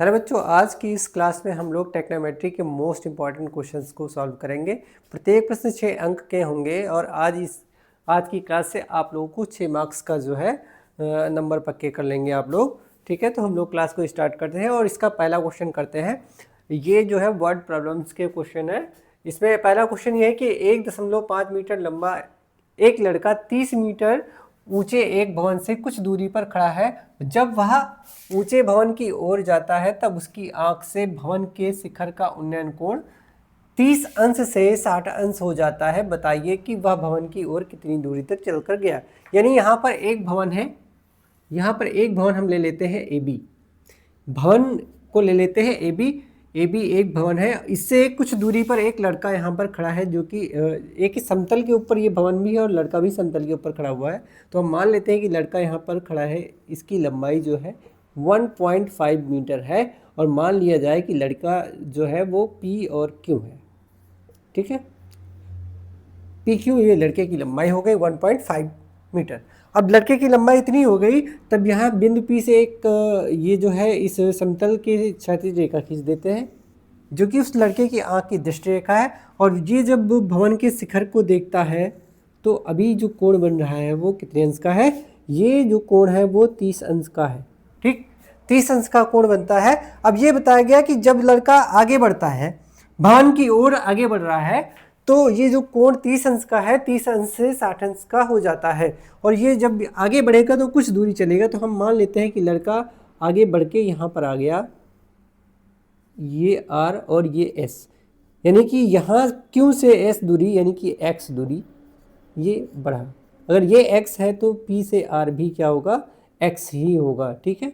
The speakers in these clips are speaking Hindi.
हेलो बच्चों, आज की इस क्लास में हम लोग टेक्नोमेट्री के मोस्ट इंपॉर्टेंट क्वेश्चंस को सॉल्व करेंगे। प्रत्येक प्रश्न 6 अंक के होंगे और आज की क्लास से आप लोगों को 6 मार्क्स का जो है नंबर पक्के कर लेंगे आप लोग। ठीक है, तो हम लोग क्लास को स्टार्ट करते हैं और इसका पहला क्वेश्चन करते हैं। ये जो है वर्ड प्रॉब्लम्स के क्वेश्चन है। इसमें पहला क्वेश्चन ये है कि 1.5 मीटर लंबा एक लड़का 30 मीटर ऊंचे एक भवन से कुछ दूरी पर खड़ा है। जब वह ऊंचे भवन की ओर जाता है तब उसकी आंख से भवन के शिखर का उन्नयन कोण 30 अंश से 60 अंश हो जाता है। बताइए कि वह भवन की ओर कितनी दूरी तक चलकर गया। यानी यहाँ पर एक भवन है, यहाँ पर एक भवन हम ले लेते हैं ए बी, भवन को ले लेते हैं ए बी एक भवन है। इससे कुछ दूरी पर एक लड़का यहाँ पर खड़ा है जो कि एक समतल के ऊपर ये भवन भी है और लड़का भी समतल के ऊपर खड़ा हुआ है। तो हम मान लेते हैं कि लड़का यहाँ पर खड़ा है, इसकी लंबाई जो है 1.5 मीटर है और मान लिया जाए कि लड़का जो है वो पी और क्यू है। ठीक है, पी क्यू ये लड़के की लंबाई हो गई 1.5 मीटर। अब लड़के की लंबाई इतनी हो गई, तब यहाँ बिंदु पी से एक ये जो है इस समतल के क्षैतिज रेखा खींच देते हैं जो कि उस लड़के की आंख की दृष्टि रेखा है। और ये जब भवन के शिखर को देखता है तो अभी जो कोण बन रहा है वो कितने अंश का है? ये जो कोण है वो 30 अंश का है। ठीक, 30 अंश का कोण बनता है। अब ये बताया गया कि जब लड़का आगे बढ़ता है, भवन की ओर आगे बढ़ रहा है, तो ये जो कोण 30 अंश का है 30 अंश से 60 अंश का हो जाता है। और ये जब आगे बढ़ेगा तो कुछ दूरी चलेगा। तो हम मान लेते हैं कि लड़का आगे बढ़ के यहाँ पर आ गया, ये आर और ये एस, यानी कि यहाँ क्यू से एस दूरी यानी कि एक्स दूरी ये बढ़ा। अगर ये एक्स है तो पी से आर भी क्या होगा? एक्स ही होगा। ठीक है,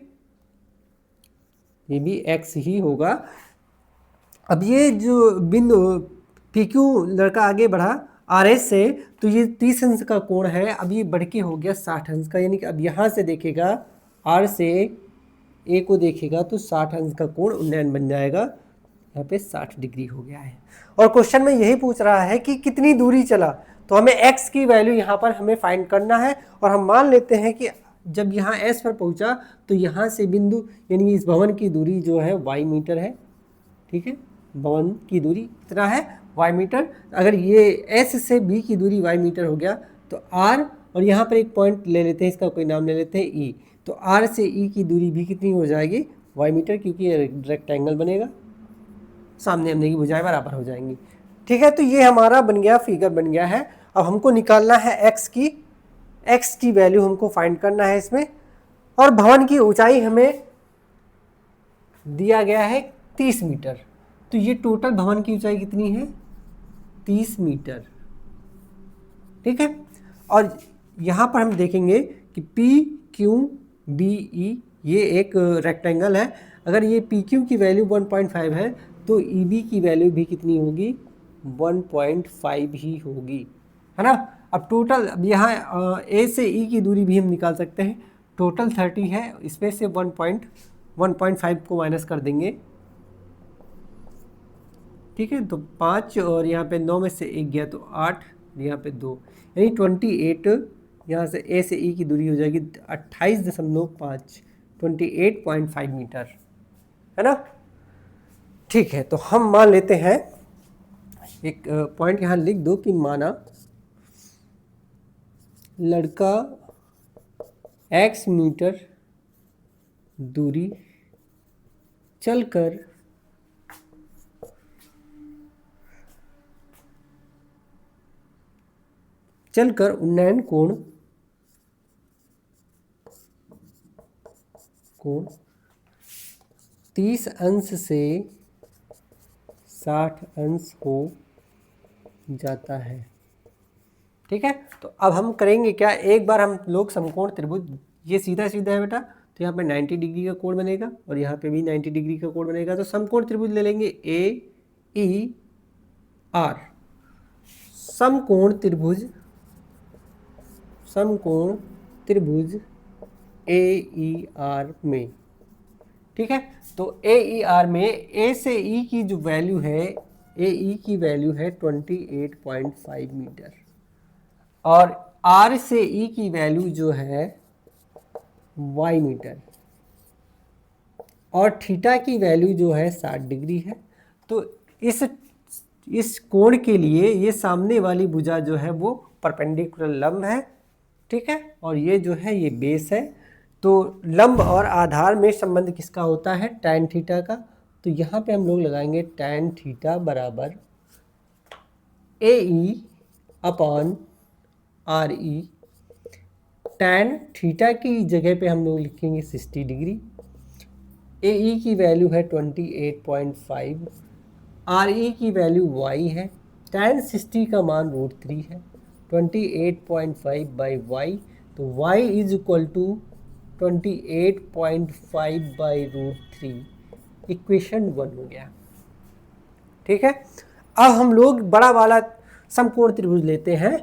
ये भी एक्स ही होगा। अब ये जो बिंदु पी क्यू लड़का आगे बढ़ा आर एस से, तो ये 30 अंश का कोण है। अब ये बढ़ के हो गया 60 अंश का, यानी कि अब यहाँ से देखेगा आर से ए को देखेगा तो 60 अंश का कोण उन्नयन बन जाएगा। यहाँ पे 60 डिग्री हो गया है। और क्वेश्चन में यही पूछ रहा है कि कितनी दूरी चला, तो हमें x की वैल्यू यहाँ पर हमें फाइंड करना है। और हम मान लेते हैं कि जब यहाँ s पर पहुँचा तो यहाँ से बिंदु यानी इस भवन की दूरी जो है y मीटर है। ठीक है, भवन की दूरी कितना है? y metre. अगर ये s से b की दूरी y मीटर हो गया तो r, और यहाँ पर एक पॉइंट ले लेते हैं, इसका कोई नाम ले लेते हैं e, तो r से e की दूरी भी कितनी हो जाएगी? y मीटर, क्योंकि ये रेक्टेंगल बनेगा, सामने आमने की भुजाएं बराबर हो जाएंगी। ठीक है, तो ये हमारा बन गया, फिगर बन गया है। अब हमको निकालना है x की वैल्यू हमको फाइंड करना है इसमें। और भवन की ऊंचाई हमें दिया गया है 30 मीटर। तो ये टोटल भवन की ऊंचाई कितनी है? 30 मीटर। ठीक है, और यहाँ पर हम देखेंगे कि पी क्यू बी ई ये एक रेक्टेंगल है। अगर ये पी क्यू की वैल्यू 1.5 है तो ई बी की वैल्यू भी कितनी होगी? 1.5 ही होगी, है ना। अब टोटल, अब यहाँ ए से ई की दूरी भी हम निकाल सकते हैं। टोटल 30 है, इसमें से 1.5 को माइनस कर देंगे। ठीक है, तो 5 और यहाँ पे 9 में से 1 गया तो 8, यहाँ पे 2, यानी 28। यहाँ से ए से ई की दूरी हो जाएगी 28.5, 28.5 मीटर, है ना। ठीक है, तो हम मान लेते हैं, एक पॉइंट यहाँ लिख दो कि माना लड़का x मीटर दूरी चलकर उन्नयन कोण 30 अंश से 60 अंश हो जाता है। ठीक है, तो अब हम करेंगे क्या, एक बार हम लोग समकोण त्रिभुज, ये सीधा सीधा है बेटा, तो यहाँ पे 90 डिग्री का कोण बनेगा और यहाँ पे भी 90 डिग्री का कोण बनेगा। तो समकोण त्रिभुज ले लेंगे ए ई आर। समकोण त्रिभुज ए ई आर में। ठीक है, तो ए ई आर में ए से ई की जो वैल्यू है, ए ई की वैल्यू है 28.5 मीटर और आर से ई की वैल्यू जो है y मीटर। और थीटा की वैल्यू जो है 60 डिग्री है। तो इस कोण के लिए ये सामने वाली भुजा जो है वो परपेंडिकुलर लंब है, ठीक है, और ये जो है ये बेस है। तो लंब और आधार में संबंध किसका होता है? tan थीटा का। तो यहाँ पे हम लोग लगाएंगे tan थीटा बराबर AE upon RE। tan theta की जगह पे हम लोग लिखेंगे 60 डिग्री। AE की वैल्यू है 28.5, RE की वैल्यू y है, tan 60 का मान √3 है, 28.5 बाई y, तो y is equal to 28.5 by √3, equation 1 हो गया, ठीक है। अब हम लोग बड़ा वाला समकोण त्रिभुज लेते हैं,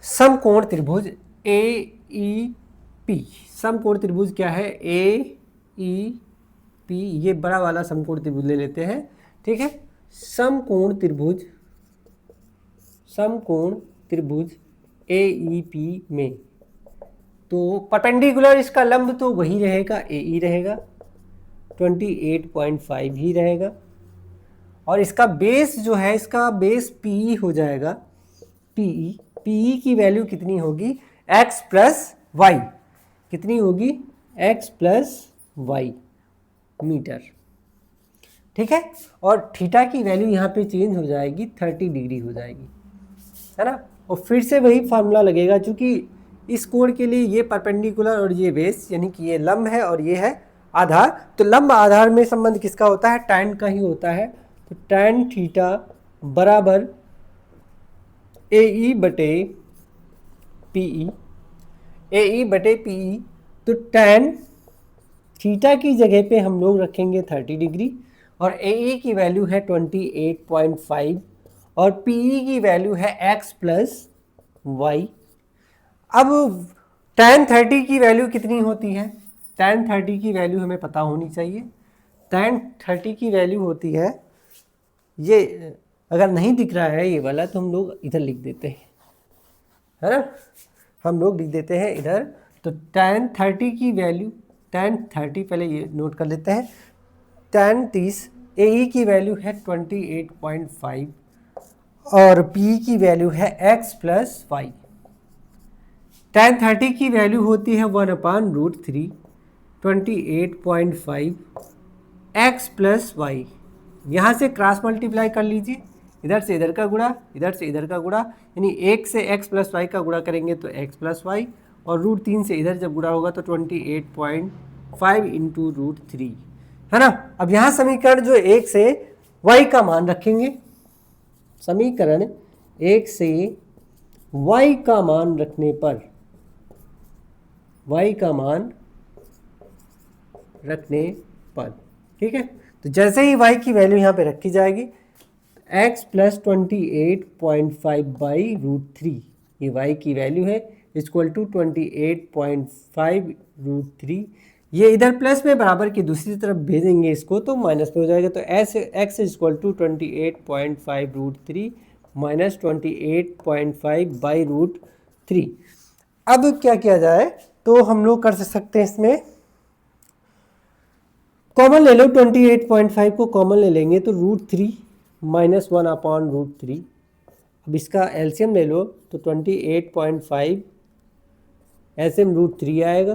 समकोण त्रिभुज AEP। समकोण त्रिभुज क्या है? AEP, ये बड़ा वाला समकोण त्रिभुज ले लेते हैं, ठीक है। समकोण त्रिभुज AEP में तो परपेंडिकुलर इसका लंब तो वही रहेगा, AE रहेगा, 28.5 ही रहेगा, और इसका बेस जो है, इसका बेस PE हो जाएगा। PE की वैल्यू कितनी होगी? x plus y. कितनी होगी? x प्लस वाई मीटर, ठीक है। और थीटा की वैल्यू यहाँ पे चेंज हो जाएगी, 30 डिग्री हो जाएगी, है ना। और फिर से वही फार्मूला लगेगा, क्योंकि इस कोण के लिए ये परपेंडिकुलर और ये बेस, यानी कि ये लंब है और ये है आधार। तो लंब आधार में संबंध किसका होता है? tan का ही होता है। तो tan थीटा बराबर AE बटे PE, AE बटे PE। तो tan थीटा की जगह पे हम लोग रखेंगे 30 डिग्री, और AE की वैल्यू है 28.5, और PE की वैल्यू है x प्लस वाई। अब tan 30 की वैल्यू कितनी होती है? tan 30 की वैल्यू हमें पता होनी चाहिए। tan 30 की वैल्यू होती है, ये अगर नहीं दिख रहा है ये वाला तो हम लोग इधर लिख देते हैं, है ना, हम लोग लिख देते हैं इधर। तो tan 30 की वैल्यू, tan 30 पहले ये नोट कर लेते हैं, tan 30 AE की वैल्यू है 28.5 और PE की वैल्यू है x प्लस वाई। tan 30 की वैल्यू होती है 1/√3, 28.5 x प्लस वाई। यहाँ से क्रॉस मल्टीप्लाई कर लीजिए, इधर से इधर का गुणा, इधर से इधर का गुणा, यानी 1 से x प्लस वाई का गुणा करेंगे तो x प्लस वाई, और √3 से इधर जब गुणा होगा तो 28.5 इंटू √3, है ना। अब यहाँ समीकरण जो 1 से y का मान रखेंगे, समीकरण 1 से y का मान रखने पर, y का मान रखने पर, ठीक है। तो जैसे ही y की वैल्यू यहाँ पे रखी जाएगी, x प्लस 28.5 बाई √3, ये y की वैल्यू है, इक्वल टू 28.5 √3। ये इधर प्लस में बराबर की दूसरी तरफ भेजेंगे इसको तो माइनस में हो जाएगा। तो x equal to 28.5 √3 minus 28.5 by √3। अब क्या किया जाए? तो हम लोग कर सकते हैं, इसमें कॉमन ले लो, 28.5 को कॉमन ले लेंगे तो √3 माइनस 1/√3। अब इसका एलसीएम ले लो तो 28.5 एलसीएम √3 आएगा,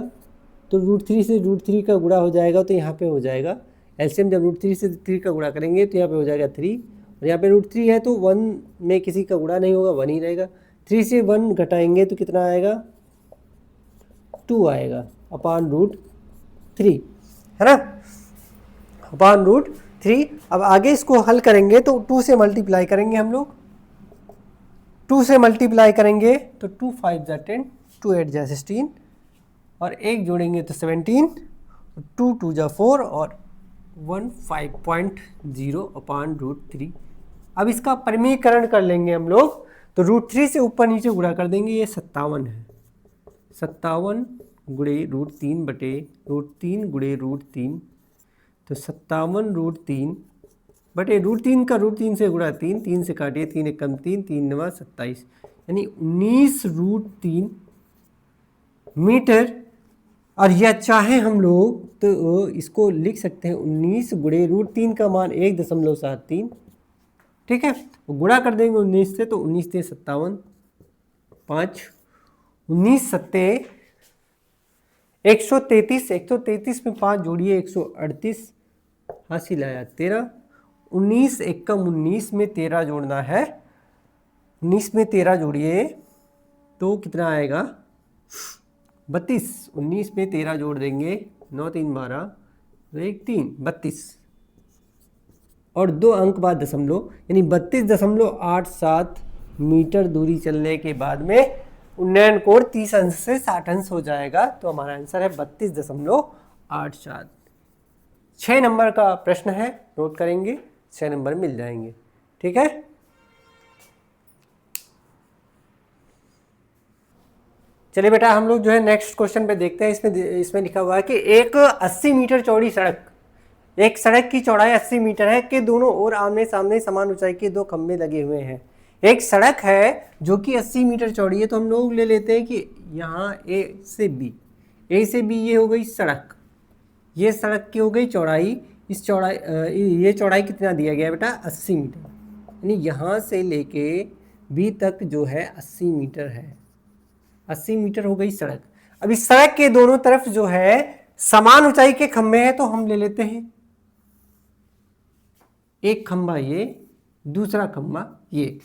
तो √3 से √3 का गुणा हो जाएगा, तो यहाँ पे हो जाएगा एलसीएम, जब √3 से 3 का गुणा करेंगे तो यहाँ पे हो जाएगा 3, और यहाँ पे √3 है तो 1 में किसी का गुणा नहीं होगा, 1 ही रहेगा। 3 से 1 घटाएंगे तो कितना आएगा? 2 आएगा अपॉन √3, है ना, अपॉन √3। अब आगे इसको हल करेंगे तो 2 से मल्टीप्लाई करेंगे हम लोग, 2 से मल्टीप्लाई करेंगे तो 2 5 जा 10, 2 8 जा 16, और 1 जोड़ेंगे तो 17, 2 2 जा 4, और 1 5.0 अपॉन √3। अब इसका परिमीकरण कर लेंगे हम लोग, तो √3 से ऊपर नीचे गुणा कर देंगे, ये 57 है, 57 गुणे √3 बटे √3 गुणे √3, तो 57 √3 बटे √3 का √3 से गुणा 3, 3 से काटिए, 3 एक कम 3, 3 9 27, यानी 19 √3 मीटर और यह चाहे हम लोग तो इसको लिख सकते हैं 19 गुणे √3 का मान 1.73। ठीक है, गुणा कर देंगे 19 से तो 19 से 57, 5 19 सत्ते 133, 133 में 5 जोड़िए 138, हासिल आया 13। 19 एकम 19 में 13 जोड़ना है, 19 में 13 जोड़िए तो कितना आएगा 32। 19 में 13 जोड़ देंगे, 9 3 12, 1 3 32 और 2 अंक बाद दशमलव, यानी 32.87 मीटर दूरी चलने के बाद में उन्नयन कोण 30 अंश से 60 अंश हो जाएगा। तो हमारा आंसर है 32.87। 6 नंबर का प्रश्न है, नोट करेंगे, 6 नंबर मिल जाएंगे। ठीक है, चलिए बेटा हम लोग जो है नेक्स्ट क्वेश्चन पे देखते हैं। इसमें लिखा हुआ है कि एक 80 मीटर चौड़ी सड़क, एक सड़क की चौड़ाई 80 मीटर है कि दोनों ओर आमने सामने समान ऊंचाई के 2 खंभे लगे हुए हैं। एक सड़क है जो कि 80 मीटर चौड़ी है, तो हम लोग ले लेते हैं कि यहाँ ए से बी ये हो गई सड़क, ये सड़क की हो गई चौड़ाई। इस चौड़ाई ये चौड़ाई कितना दिया गया बेटा 80 मीटर, यानी यहाँ से लेके बी तक जो है 80 मीटर है, 80 मीटर हो गई सड़क। अब इस सड़क के दोनों तरफ जो है समान ऊंचाई के खंभे हैं, तो हम ले लेते हैं एक खंभा ये, दूसरा खंभा ये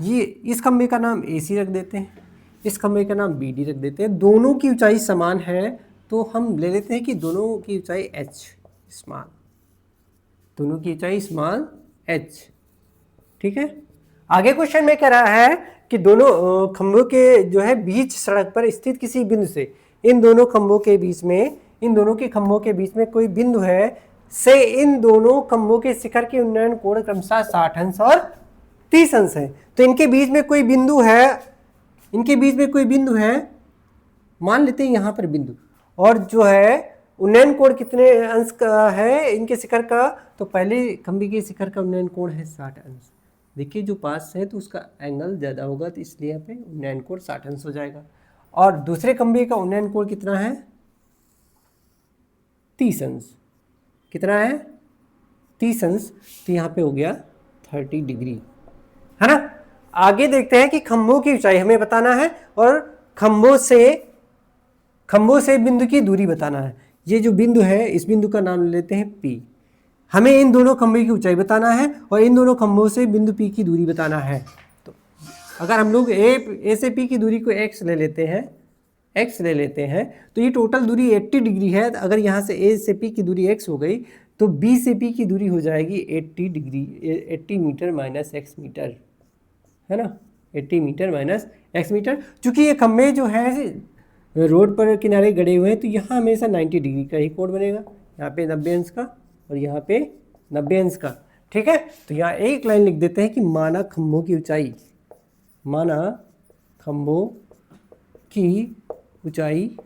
इस खंभे का नाम AC रख देते हैं, इस खंभे का नाम BD रख देते हैं। दोनों की ऊंचाई समान है तो हम ले लेते हैं कि दोनों की ऊंचाई h स्मॉल, दोनों की ऊंचाई स्मॉल h। ठीक है, आगे क्वेश्चन में कह रहा है कि दोनों खंभों के जो है बीच सड़क पर स्थित किसी बिंदु से इन दोनों खंभों के बीच में, इन दोनों के खंभों के बीच में कोई बिंदु है से इन दोनों खंभों के शिखर के उन्नयन कोण क्रमशः 60 अंश और 30 अंश है। तो इनके बीच में कोई बिंदु है, इनके बीच में कोई बिंदु है, मान लेते हैं यहाँ पर बिंदु, और जो है उन्नयन कोण कितने अंश का है इनके शिखर का, तो पहले खंभे के शिखर का उन्नयन कोण है 60 अंश। देखिए जो पास है तो उसका एंगल ज़्यादा होगा, तो इसलिए यहाँ पे उन्नयन कोण 60 अंश हो जाएगा। और दूसरे खंभे का उन्नयन कोण कितना है 30 अंश, कितना है 30 अंश, तो यहाँ पे हो गया 30 डिग्री, है ना। आगे देखते हैं कि खंभों की ऊंचाई हमें बताना है और खंभों से बिंदु की दूरी बताना है। ये जो बिंदु है इस बिंदु का नाम ले लेते हैं P। हमें इन दोनों खंभे की ऊंचाई बताना है और इन दोनों खंभों से बिंदु P की दूरी बताना है। तो अगर हम लोग A से P की दूरी को x ले लेते हैं, तो ये टोटल दूरी 80 डिग्री है। अगर यहाँ से A से P की दूरी x हो गई तो B से P की दूरी हो जाएगी 80 degree, 80 metre minus x metre, है ना, 80 मीटर माइनस x मीटर। चूंकि ये खंभे जो है रोड पर किनारे गड़े हुए हैं तो यहाँ हमेशा 90 डिग्री का ही कोण बनेगा, यहाँ पे 90 अंश का और यहाँ पे 90 अंश का। ठीक है, तो यहाँ एक लाइन लिख देते हैं कि माना खंभों की ऊंचाई, माना खंभों की ऊंचाई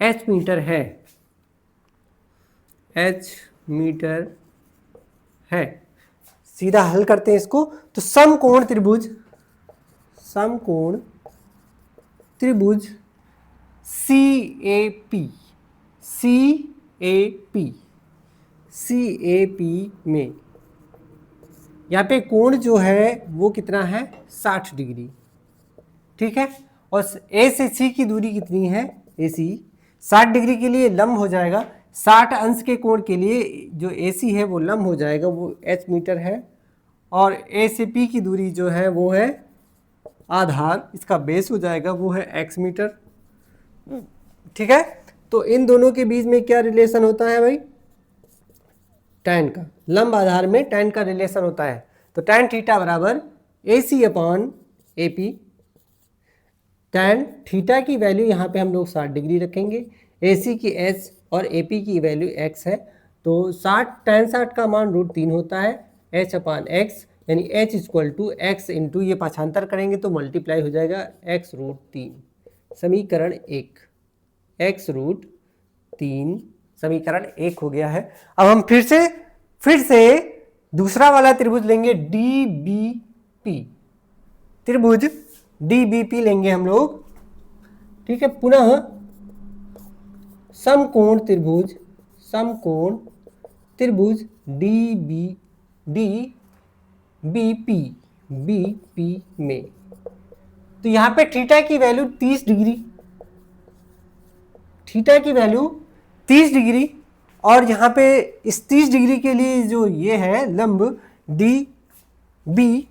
h मीटर है, h मीटर है। सीधा हल करते हैं इसको, तो समकोण त्रिभुज CAP में यहाँ पे कोण जो है वो कितना है 60 डिग्री। ठीक है, और A से C की दूरी कितनी है, AC 60 डिग्री के लिए लंब हो जाएगा, 60 अंश के कोण के लिए जो AC है वो लंब हो जाएगा, वो h मीटर है। और A से P की दूरी जो है वो है आधार, इसका बेस हो जाएगा, वो है x मीटर। ठीक है, तो इन दोनों के बीच में क्या रिलेशन होता है भाई, tan का, लंब आधार में tan का रिलेशन होता है। तो tan थीटा बराबर AC upon AP। tan theta की वैल्यू यहाँ पे हम लोग 60 डिग्री रखेंगे, AC की h और AP की वैल्यू x है, तो 60 tan 60 का मान √3 होता है, h अपॉन x, यानी h equal to x into ये पाछांतर करेंगे तो मल्टीप्लाई हो जाएगा x √3। समीकरण 1, x √3 समीकरण 1 हो गया है। अब हम फिर से दूसरा वाला त्रिभुज लेंगे DBP, त्रिभुज DBP लेंगे हम लोग। ठीक है। पुनः समकोण त्रिभुज बीपी में, तो यहाँ पे थीटा की वैल्यू 30 डिग्री, थीटा की वैल्यू 30 डिग्री, और यहाँ पे इस 30 डिग्री के लिए जो ये है लंब डी बी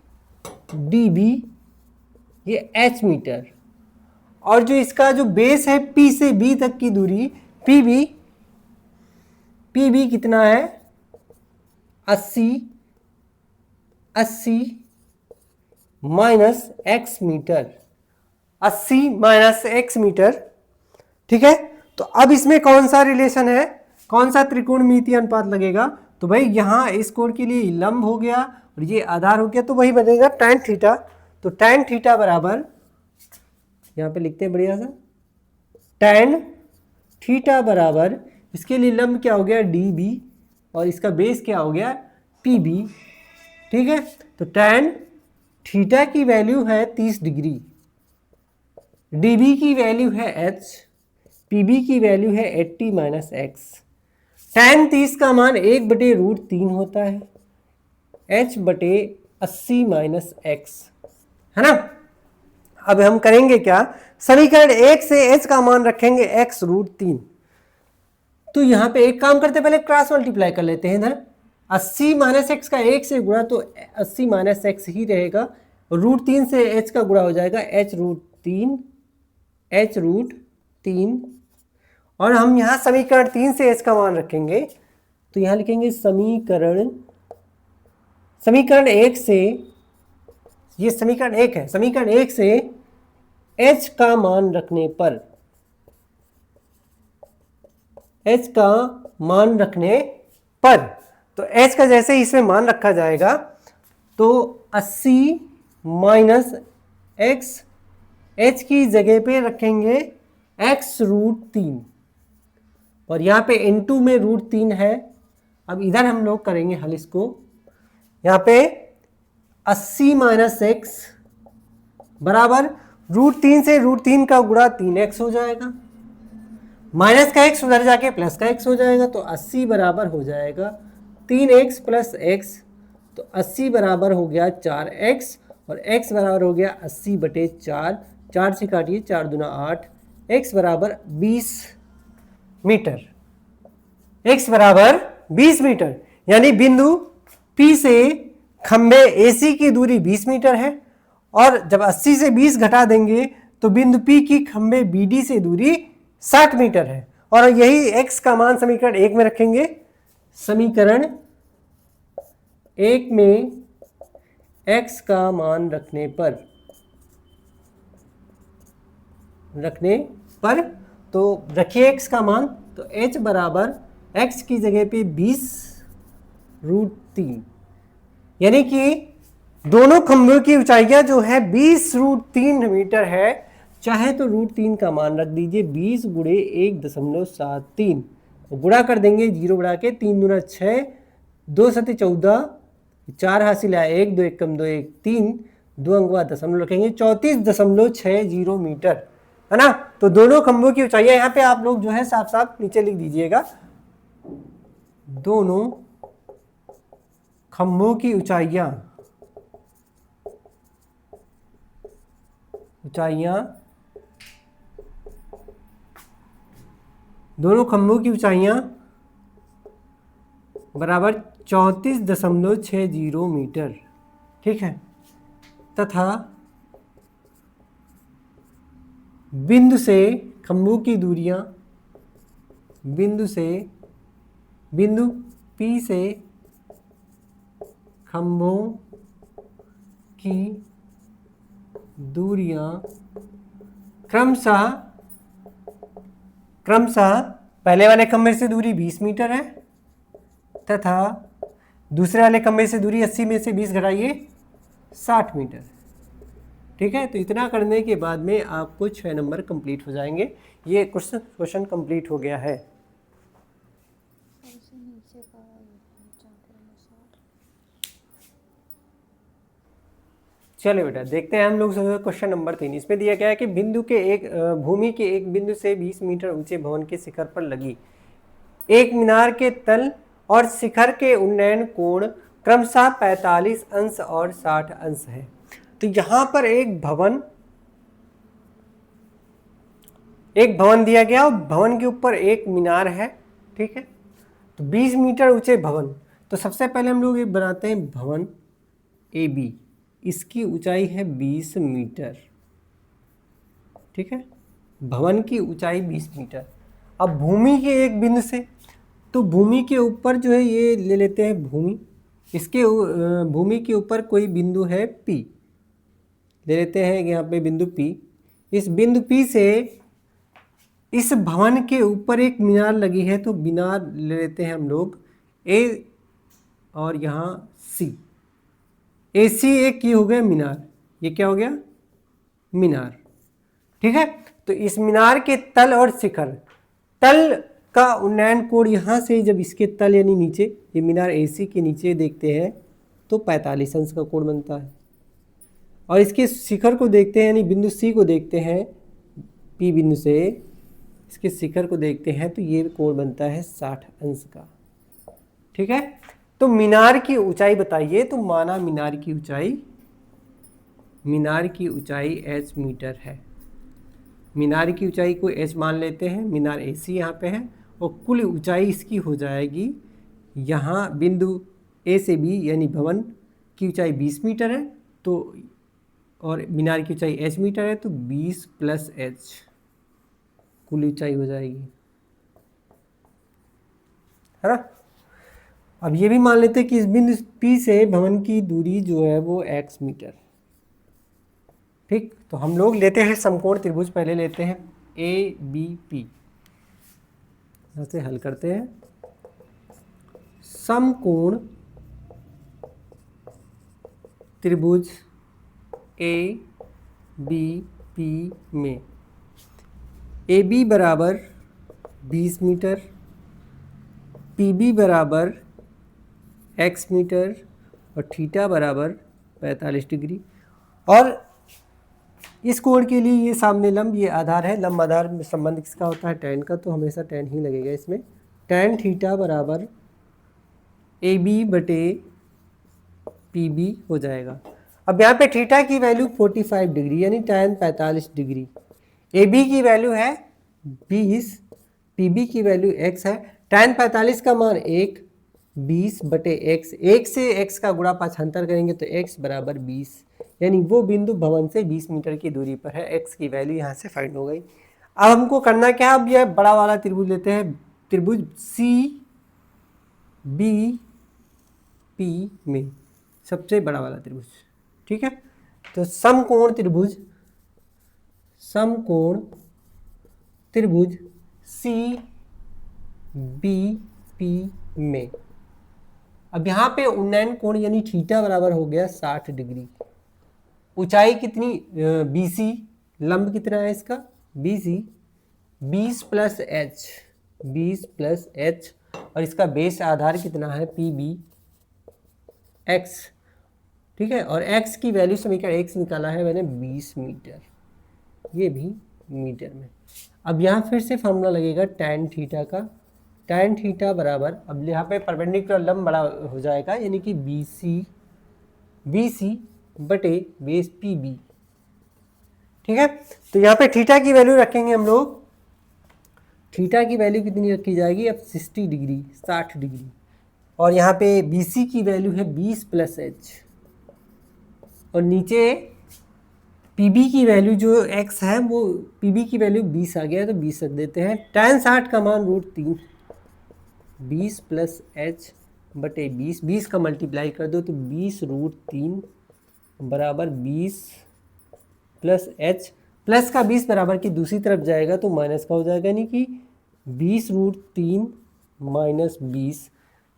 ये h मीटर, और जो इसका जो बेस है P से B तक की दूरी पी बी कितना है 80 minus x metre, 80 minus x metre. ठीक है, तो अब इसमें कौन सा रिलेशन है, कौन सा त्रिकोणमितीय अनुपात लगेगा, तो भाई यहाँ इस कोण के लिए लंब हो गया और ये आधार हो गया, तो वही बनेगा tan थीटा। तो tan थीटा बराबर, यहाँ पे लिखते हैं बढ़िया सा, tan थीटा बराबर, इसके लिए लंब क्या हो गया DB और इसका बेस क्या हो गया PB। ठीक है, तो tan थीटा की वैल्यू है 30 डिग्री, DB की वैल्यू है h, PB की वैल्यू है 80 माइनस x। tan 30 का मान 1/√3 होता है, h/80 माइनस x, है ना। अब हम करेंगे क्या, समीकरण 1 से h का मान रखेंगे x√3। तो यहाँ पे एक काम करते पहले क्रॉस मल्टीप्लाई कर लेते हैं इधर, 80 माइनस एक्स का 1 से गुणा तो 80 माइनस एक्स ही रहेगा, √3 से h का गुणा हो जाएगा h√3, और हम यहाँ समीकरण 3 से h का मान रखेंगे, तो यहाँ लिखेंगे समीकरण 1 से, ये समीकरण 1 है, समीकरण 1 से h का मान रखने पर, h का मान रखने पर, तो h का जैसे ही इसमें मान रखा जाएगा तो 80 माइनस x, h की जगह पे रखेंगे x√3, और यहाँ पे इनटू में √3 है। अब इधर हम लोग करेंगे हल इसको, यहाँ पे 80 माइनस x बराबर √3 से √3 का गुणा 3x हो जाएगा, माइनस का x उधर जाके प्लस का x हो जाएगा, तो 80 बराबर हो जाएगा 3x प्लस x, तो 80 बराबर हो गया 4x, और x बराबर हो गया 80/4, 4 से काटिए 4 दूना 8, x बराबर 20 मीटर, x बराबर 20 मीटर, यानी बिंदु P से खंबे AC की दूरी 20 मीटर है, और जब 80 से 20 घटा देंगे तो बिंदु P की खंबे BD से दूरी 60 मीटर है, और यही x का मान समीकरण 1 में रखेंगे। समीकरण 1 में x का मान रखने पर तो रखिए x का मान, तो h बराबर x की जगह पे 20√3, यानी कि दोनों खंभों की ऊंचाइयां जो है 20√3 मीटर है, चाहे तो √3 का मान रख दीजिए, 20 गुणे 1.73, गुणा कर देंगे 0 बढ़ा के, 3 दूना 6, 2 सते 14, 4 हासिल आया 1, 2 1 कम 2 1 3, 2 अंक बाद दशमलव रखेंगे, 34.60 मीटर, है ना। तो दोनों खंभों की ऊंचाइयां यहाँ पे आप लोग जो है साफ साफ नीचे लिख दीजिएगा, दोनों खंभों की ऊंचाइयां दोनों खंभों की ऊंचाइयां बराबर 34.60 मीटर, ठीक है, तथा बिंदु से खंभों की दूरियां, बिंदु P से खंभों की दूरियां क्रमशः पहले वाले खंभे से दूरी 20 मीटर है, तथा दूसरे वाले खंभे से दूरी 80 में से 20 घटाइए 60 मीटर, ठीक है। तो इतना करने के बाद में आपको 6 नंबर कंप्लीट हो जाएंगे। ये क्वेश्चन कंप्लीट हो गया है। चलिए बेटा देखते हैं हम लोग क्वेश्चन नंबर 3। इसमें दिया गया है कि भूमि के एक बिंदु से 20 मीटर ऊंचे भवन के शिखर पर लगी एक मीनार के तल और शिखर के उन्नयन कोण क्रमशः 45 अंश और 60 अंश है। तो यहाँ पर एक भवन दिया गया और भवन के ऊपर एक मीनार है, ठीक है। तो 20 मीटर ऊंचे भवन, तो सबसे पहले हम लोग ये बनाते हैं भवन ए बी, इसकी ऊंचाई है 20 मीटर, ठीक है। भवन की ऊंचाई 20 मीटर। अब भूमि के एक बिंदु से, तो भूमि के ऊपर जो है ये ले लेते हैं भूमि, इसके भूमि के ऊपर कोई बिंदु है P, ले लेते हैं यहाँ पे बिंदु P। इस बिंदु P से इस भवन के ऊपर एक मीनार लगी है, तो मीनार ले लेते हैं हम लोग A और यहाँ C। AC एक ये हो गया मीनार, ये क्या हो गया मीनार, ठीक है। तो इस मीनार के तल और शिखर, तल का उन्नयन कोण यहाँ से जब इसके तल यानी नीचे, ये मीनार AC के नीचे देखते हैं तो 45 अंश का कोण बनता है, और इसके शिखर को देखते हैं यानी बिंदु C को देखते हैं, P बिंदु से इसके शिखर को देखते हैं तो ये कोण बनता है 60 अंश का, ठीक है। तो मीनार की ऊंचाई बताइए, तो माना मीनार की ऊंचाई h मीटर है। मीनार की ऊंचाई को h मान लेते हैं, मीनार AC यहाँ पे है, और कुल ऊंचाई इसकी हो जाएगी, यहाँ बिंदु A से B यानी भवन की ऊंचाई 20 मीटर है, तो और मीनार की ऊंचाई h मीटर है, तो 20 + h कुल ऊंचाई हो जाएगी, है ना। अब ये भी मान लेते हैं कि इस बिंदु P से भवन की दूरी जो है वो x मीटर, ठीक। तो हम लोग लेते हैं समकोण त्रिभुज, पहले लेते हैं ABP, यहाँ से हल करते हैं। समकोण त्रिभुज ABP में AB बराबर 20 मीटर, PB बराबर x मीटर और थीटा बराबर 45 डिग्री। और इस कोण के लिए ये सामने लंब, ये आधार है, लंब आधार में संबंध किसका होता है, tan का, तो हमेशा tan ही लगेगा इसमें। tan थीटा बराबर AB बटे PB हो जाएगा। अब यहाँ पे थीटा की वैल्यू 45 डिग्री यानी tan 45 डिग्री, AB की वैल्यू है 20, PB की वैल्यू x है। tan 45 का मान 1, 20 बटे x, 1 से x का गुणा पाछांतर करेंगे तो x बराबर 20, यानी वो बिंदु भवन से 20 मीटर की दूरी पर है। x की वैल्यू यहाँ से फाइंड हो गई। अब हमको करना क्या, अब यह बड़ा वाला त्रिभुज लेते हैं, त्रिभुज CBP में सबसे बड़ा वाला त्रिभुज, ठीक है। तो समकोण त्रिभुज CBP में, अब यहाँ पे उन्नयन कोण यानी थीटा बराबर हो गया 60 डिग्री। ऊंचाई कितनी, BC, लंब कितना है इसका BC, 20 + h, और इसका बेस आधार कितना है PB x, ठीक है। और x की वैल्यू समीकरण x निकाला है मैंने 20 मीटर, ये भी मीटर में। अब यहाँ फिर से फॉर्मूला लगेगा tan थीटा का, tan थीटा बराबर, अब यहाँ पे परपेंडिकुलर लंब बड़ा हो जाएगा यानी कि BC बटे बेस PB, ठीक है। तो यहाँ पे थीटा की वैल्यू रखेंगे हम लोग, थीटा की वैल्यू कितनी रखी जाएगी अब 60 डिग्री, और यहाँ पे BC की वैल्यू है 20 + h, और नीचे PB की वैल्यू जो x है वो PB की वैल्यू 20 आ गया है तो 20 रख देते हैं। tan 60 का मान √3, 20 + h बटे 20 का मल्टीप्लाई कर दो तो 20 √3 बराबर 20 + h, प्लस का 20 बराबर की दूसरी तरफ जाएगा तो माइनस का हो जाएगा, यानी कि 20 √3 - 20,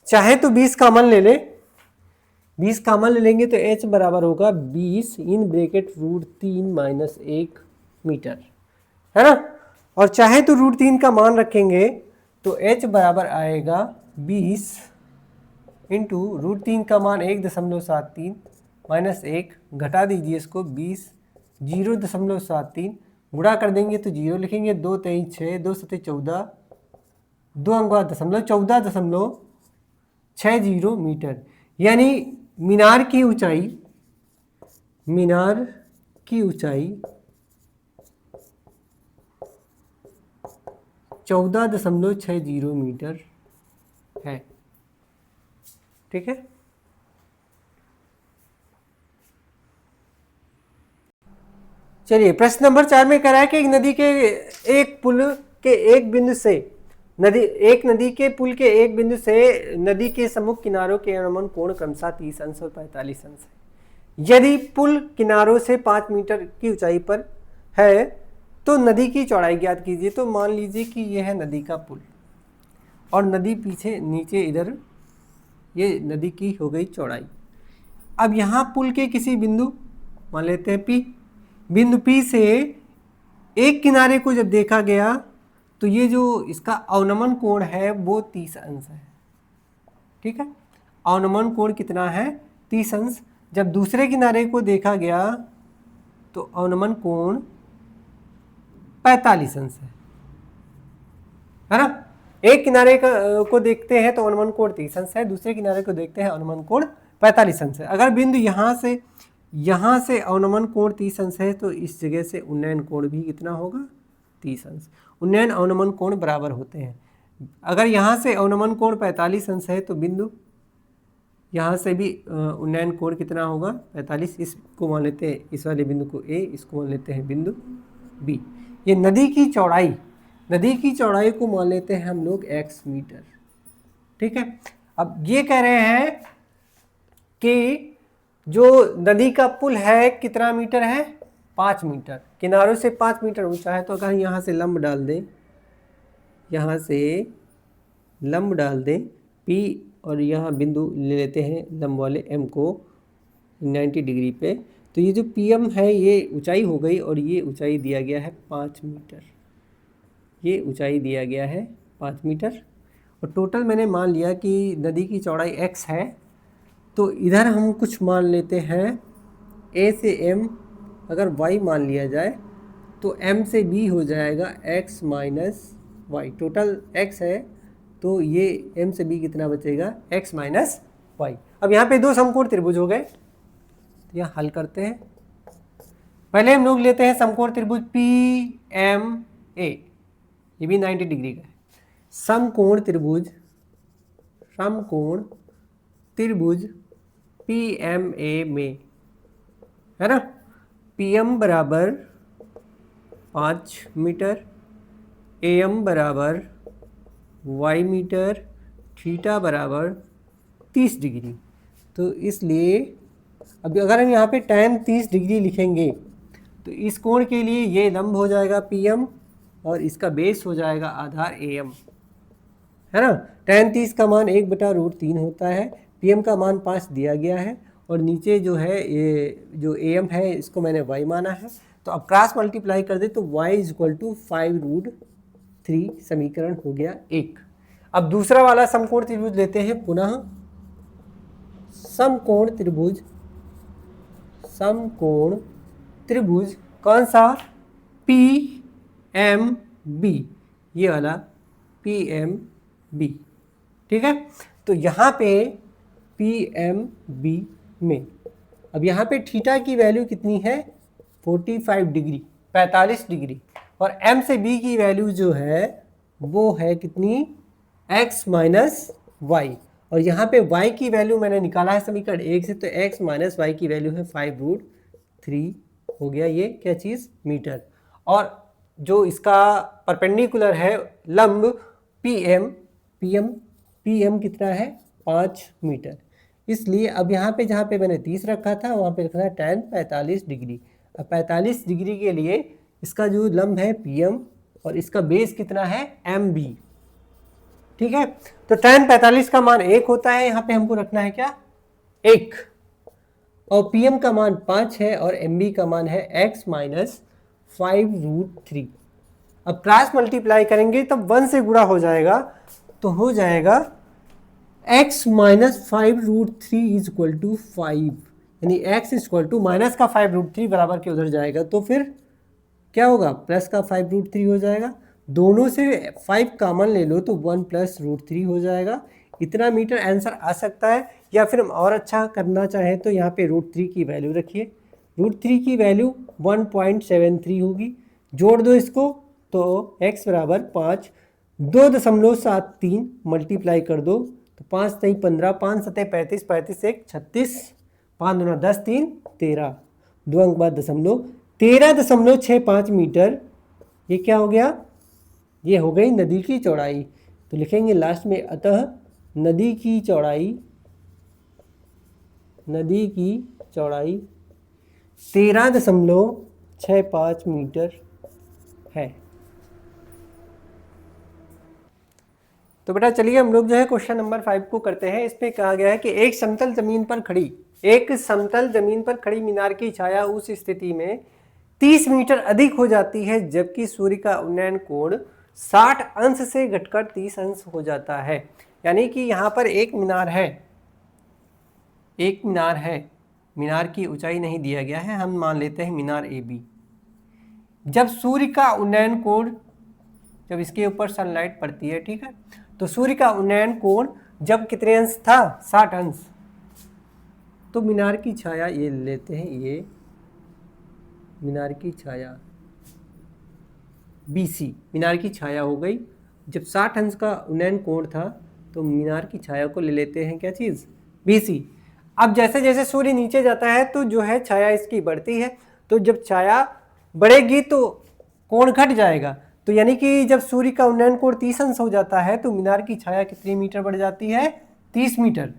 चाहे तो 20 कॉमन ले ले, 20 कॉमन ले लेंगे तो h बराबर होगा 20 इन ब्रैकेट √3 - 1 मीटर, है ना। और चाहे तो √3 का मान रखेंगे तो h बराबर आएगा 20 इंटू √3 का मान 1.73 -1 घटा दीजिए इसको 20 0.73 गुणा कर देंगे तो 0 लिखेंगे, 2 23 6 2 7 14 2 अंक बाद दशमलव 14.60 मीटर। यानी मीनार की ऊंचाई 14.60 मीटर है। ठीक है, चलिए प्रश्न नंबर 4 में कह रहा है कि नदी के एक पुल के एक बिंदु से नदी के पुल के एक बिंदु से नदी के सम्मुख किनारों के अनुमान कोण क्रमशः 30 अंश और 45 अंश है। यदि पुल किनारों से 5 मीटर की ऊंचाई पर है तो नदी की चौड़ाई ज्ञात कीजिए। तो मान लीजिए कि यह है नदी का पुल और नदी पीछे नीचे इधर, ये नदी की हो गई चौड़ाई। अब यहाँ पुल के किसी बिंदु मान लेते हैं P, बिंदु P से एक किनारे को जब देखा गया तो ये जो इसका अवनमन कोण है वो 30 अंश है। ठीक है, अवनमन कोण कितना है? 30 अंश। जब दूसरे किनारे को देखा गया तो अवनमन कोण 45 अंश है ना। एक किनारे को देखते हैं तो अवनमन कोण 30 अंश है, दूसरे किनारे को देखते हैं अवनमन कोण 45 अंश है। अगर बिंदु यहाँ से अवनमन कोण 30 अंश है तो इस जगह से उन्नयन कोण भी कितना होगा? 30 अंश। उन्नयन अवनमन कोण बराबर होते हैं। अगर यहाँ से अवनमन कोण 45 अंश है तो बिंदु यहाँ से भी उन्नयन कोण कितना होगा? 45। इसको मान लेते हैं, इस वाले बिंदु को A, इसको मान लेते हैं बिंदु B। ये नदी की चौड़ाई को मान लेते हैं हम लोग x मीटर। ठीक है, अब ये कह रहे हैं कि जो नदी का पुल है कितना मीटर है? 5 मीटर। किनारों से 5 मीटर ऊंचा है। तो अगर यहाँ से लंब डाल दें P और यहाँ बिंदु ले लेते हैं लंब वाले M को 90 डिग्री पे, तो ये जो PM है ये ऊंचाई हो गई और ये ऊंचाई दिया गया है 5 मीटर। ये ऊंचाई दिया गया है 5 मीटर और टोटल मैंने मान लिया कि नदी की चौड़ाई x है। तो इधर हम कुछ मान लेते हैं A से M, अगर y मान लिया जाए तो M से B हो जाएगा x minus y. Total x है तो ये M से B कितना बचेगा? x minus y. अब यहाँ पे दो समकोण त्रिभुज हो गए, तो यहाँ हल करते हैं। पहले हम लोग लेते हैं समकोण त्रिभुज PMA, ये भी 90 डिग्री का है। समकोण त्रिभुज PMA में है ना, PM बराबर 5 मीटर, AM बराबर y मीटर, थीटा बराबर 30 डिग्री। तो इसलिए अब अगर हम यहाँ पे tan 30 डिग्री लिखेंगे तो इस कोण के लिए ये लंब हो जाएगा PM और इसका बेस हो जाएगा आधार AM, है ना। tan 30 का मान 1/√3 होता है, PM का मान 5 दिया गया है और नीचे जो है ये जो AM है इसको मैंने y माना है। तो अब क्रॉस मल्टीप्लाई कर दे तो y = 5√3 समीकरण हो गया 1। अब दूसरा वाला समकोण त्रिभुज लेते हैं पुनः। समकोण त्रिभुज कौन सा? PMB, ये वाला PMB। ठीक है, तो यहाँ पे PMB में अब यहाँ पे थीटा की वैल्यू कितनी है? 45 डिग्री, 45 डिग्री। और M से B की वैल्यू जो है वो है कितनी? x minus y. और यहाँ पे y की वैल्यू मैंने निकाला है समीकरण 1 से, तो x माइनस वाई की वैल्यू है 5√3 हो गया ये क्या चीज़? मीटर। और जो इसका परपेंडिकुलर है लंब PM कितना है? 5 मीटर। इसलिए अब यहाँ पे जहाँ पे मैंने 30 रखा था वहाँ पे रखना है tan 45 डिग्री। अब 45 डिग्री के लिए इसका जो लंब है PM और इसका बेस कितना है? MB। ठीक है, तो tan 45 का मान 1 होता है, यहाँ पे हमको रखना है क्या? 1। और PM का मान 5 है और MB का मान है x माइनस 5√3। अब क्रॉस मल्टीप्लाई करेंगे तब 1 से गुणा हो जाएगा, तो हो जाएगा x माइनस 5√3 = 5। यानी x इक्वल टू माइनस का 5√3 बराबर के उधर जाएगा तो फिर क्या होगा, प्लस का 5√3 हो जाएगा। दोनों से 5 कॉमन ले लो तो 1 + √3 हो जाएगा। इतना मीटर आंसर आ सकता है। या फिर हम और अच्छा करना चाहें तो यहाँ पे √3 की वैल्यू रखिए। √3 की वैल्यू 1.73 होगी। जोड़ दो इसको तो x बराबर 5, 2.73 मल्टीप्लाई कर दो तो 5 नहीं 15, 5 7 35, 35 1 36, 5 दूना 10, 3 13, 2 अंक बाद दशमलव, 13.65 मीटर। ये क्या हो गया, ये हो गई नदी की चौड़ाई। तो लिखेंगे लास्ट में अतः नदी की चौड़ाई 13.65 मीटर है। तो बेटा चलिए हम लोग जो है क्वेश्चन नंबर 5 को करते हैं। इसमें कहा गया है कि एक समतल जमीन पर खड़ी मीनार की छाया उस स्थिति में 30 मीटर अधिक हो जाती है जबकि सूर्य का उन्नयन कोण 60 अंश से घटकर 30 अंश हो जाता है। यानी कि यहाँ पर एक मीनार है, मीनार की ऊंचाई नहीं दिया गया है, हम मान लेते हैं मीनार AB। जब सूर्य का उन्नयन कोण, जब इसके ऊपर सनलाइट पड़ती है, ठीक है, तो सूर्य का उन्नयन कोण जब कितने अंश था, 60 अंश। तो मीनार की छाया ये लेते हैं, ये मीनार की छाया BC, मीनार की छाया हो गई। जब 60 अंश का उन्नयन कोण था तो मीनार की छाया को ले लेते हैं क्या चीज़, BC। अब जैसे जैसे सूर्य नीचे जाता है तो जो है छाया इसकी बढ़ती है। तो जब छाया बढ़ेगी तो कोण घट जाएगा। तो यानी कि जब सूर्य का उन्नयन कोण 30 अंश हो जाता है तो मीनार की छाया कितनी मीटर बढ़ जाती है, 30 मीटर।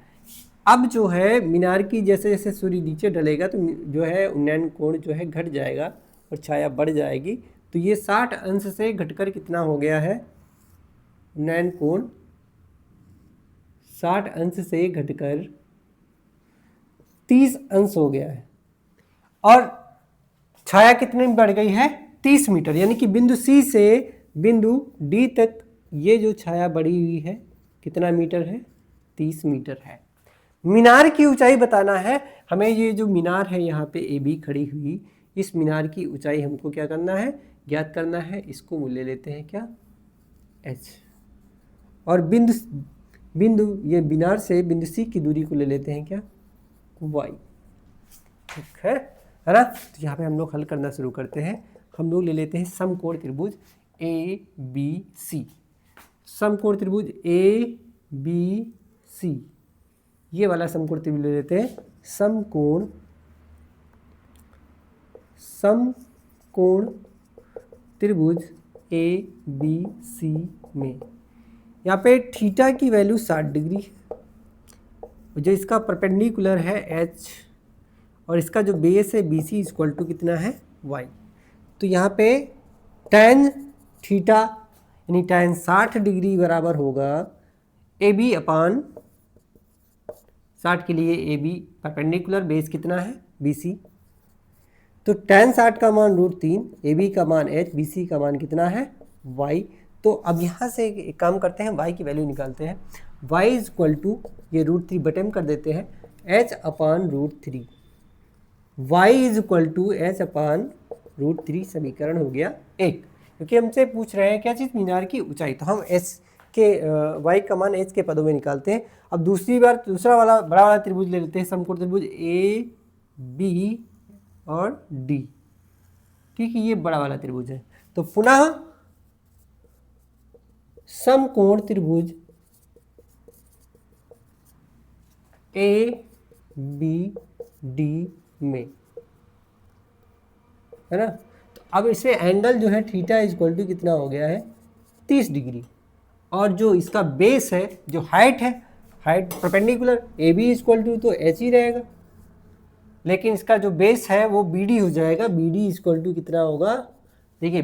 अब जो है मीनार की जैसे जैसे सूर्य नीचे ढलेगा तो जो है उन्नयन कोण जो है घट जाएगा और छाया बढ़ जाएगी। तो ये 60 अंश से घटकर कितना हो गया है, उन्नयन कोण 60 अंश से घटकर 30 अंश हो गया है और छाया कितने बढ़ गई है, 30 मीटर। यानी कि बिंदु C से बिंदु D तक ये जो छाया बढ़ी हुई है कितना मीटर है, 30 मीटर है। मीनार की ऊंचाई बताना है हमें। ये जो मीनार है यहाँ पे AB खड़ी हुई, इस मीनार की ऊंचाई हमको क्या करना है, ज्ञात करना है। इसको ले लेते हैं क्या, H। और बिंदु ये मीनार से बिंदु C की दूरी को ले लेते हैं क्या, Y। ठीक है ना। तो यहाँ पे हम लोग हल करना शुरू करते हैं। हम लोग ले लेते हैं समकोण त्रिभुज ABC। समकोण त्रिभुज ABC, ये वाला समकोण त्रिभुज ले लेते हैं। समकोण त्रिभुज ABC में यहाँ पे थीटा की वैल्यू 60 डिग्री, जो इसका परपेंडिकुलर है H और इसका जो बेस है BC इक्वल टू कितना है, Y। तो यहाँ पे tan थीटा यानी tan 60 डिग्री बराबर होगा AB अपान 60 के लिए AB परपेंडिकुलर, बेस कितना है BC। तो tan 60 का मान √3, AB का मान H, BC का मान कितना है Y। तो अब यहाँ से एक काम करते हैं, Y की वैल्यू निकालते हैं। Y इक्वल टू ये √3 बटे कर देते हैं, H upon √3। Y is equal to H upon √3 समीकरण हो गया 1। क्योंकि हमसे पूछ रहे हैं क्या चीज़, मीनार की ऊंचाई। तो हम H के Y का मान H के पदों में निकालते हैं। अब दूसरा वाला बड़ा वाला त्रिभुज ले लेते हैं, समकोण त्रिभुज AB और D। ठीक है, ये बड़ा वाला त्रिभुज है। तो पुनः समकोण त्रिभुज ABD में, है ना। तो अब इसे एंगल जो है थीटा इक्वल टू कितना हो गया है, 30 डिग्री। और जो इसका बेस है, जो हाइट है, height perpendicular AB equal to तो H ही रहेगा, लेकिन इसका जो बेस है वो BD हो जाएगा। BD इक्वल टू कितना होगा, देखिए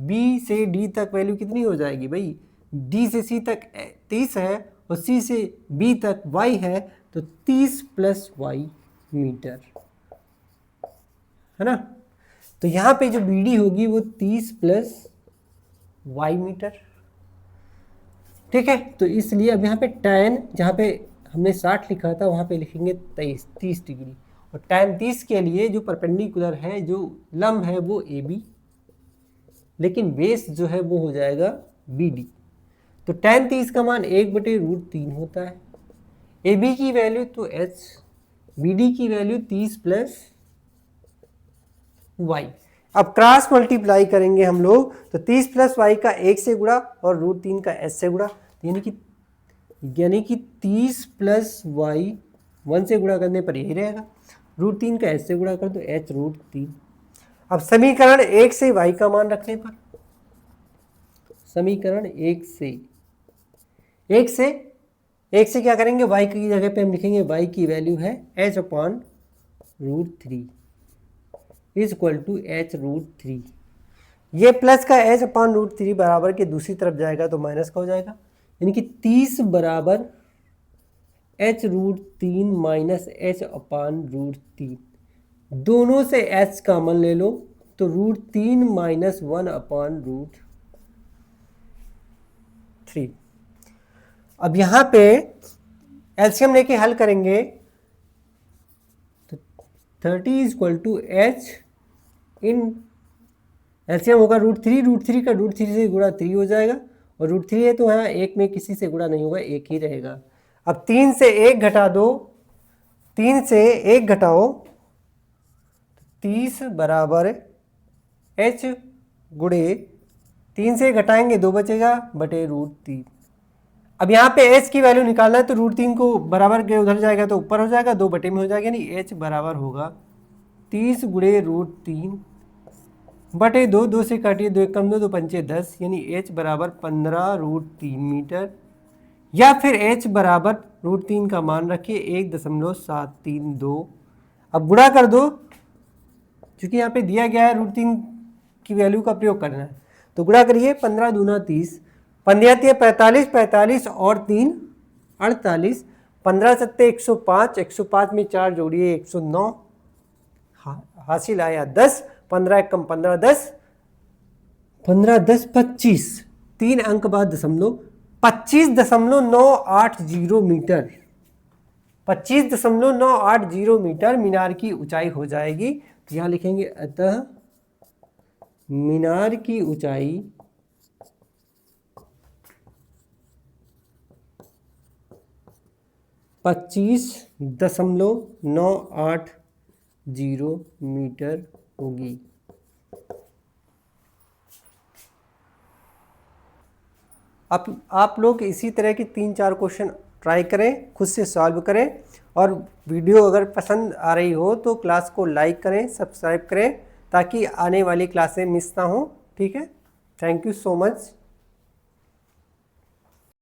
B से D तक वैल्यू कितनी हो जाएगी भाई, D से C तक 30 है और C से B तक Y है, तो 30 + Y मीटर, है ना। तो यहाँ पे जो BD होगी वो 30 + Y मीटर। ठीक है, तो इसलिए अब यहाँ पे tan, जहाँ पे हमने 60 लिखा था वहाँ पे लिखेंगे 30 डिग्री। और tan 30 के लिए जो परपेंडिकुलर है, जो लंब है वो AB, लेकिन बेस जो है वो हो जाएगा BD। तो tan 30 का मान 1/√3 होता है। AB की वैल्यू तो H, BD की वैल्यू 30 प्लस Y। अब क्रॉस मल्टीप्लाई करेंगे हम लोग, तो 30 प्लस Y का 1 से गुणा और √3 का H से गुणा, यानी कि 30 प्लस Y 1 से गुणा करने पर यही रहेगा, √3 का H से गुणा कर दो, H√3। अब समीकरण 1 से Y का मान रखने पर, समीकरण 1 से क्या करेंगे, Y की जगह पे हम लिखेंगे Y की वैल्यू है H/√3 is equal to H√3। ये प्लस का H/√3 बराबर के दूसरी तरफ जाएगा तो माइनस का हो जाएगा, यानी कि 30 बराबर H√3 माइनस H/√3। दोनों से H कॉमन ले लो तो √3 माइनस 1/√3। अब यहाँ पे एलसीएम लेके हल करेंगे तो 30 is equal to H in LCM होगा √3 का √3 से गुणा 3 हो जाएगा, और √3 है तो यहाँ एक में किसी से गुणा नहीं होगा, एक ही रहेगा। अब 3 से 1 घटा दो, 3 से 1 घटाओ, 30 बराबर H गुणे 3 से घटाएंगे 2 बचेगा बटे √3। अब यहाँ पे H की वैल्यू निकालना है तो √3 को बराबर के उधर जाएगा तो ऊपर हो जाएगा, 2 बटे में हो जाएगा, यानी H बराबर होगा 30 गुणे √3 बटे 2, 2 से काटिए 2 कम 2, 2 पंचे 10, यानी H बराबर 15√3 मीटर, या फिर H बराबर √3 का मान रखिए 1.732। अब गुणा कर दो, क्योंकि यहाँ पे दिया गया है √3 की वैल्यू का प्रयोग करना है, तो गुणा करिए, 15 दूना 30, 15 45, 45 और 3 48, 15 सत्ते 105, 105 में 4 जोड़िए 109, हासिल आया 10, 15 कम 15 10, 15 10 25, 3 अंक बाद दशमलव, 25.980 मीटर, 25.980 मीटर मीनार की ऊंचाई हो जाएगी। तो यहाँ लिखेंगे अतः मीनार की ऊंचाई 25.980 मीटर होगी। आप लोग इसी तरह की 3-4 क्वेश्चन ट्राई करें, खुद से सॉल्व करें, और वीडियो अगर पसंद आ रही हो तो क्लास को लाइक करें, सब्सक्राइब करें, ताकि आने वाली क्लासें मिस ना हो। ठीक है, थैंक यू सो मच।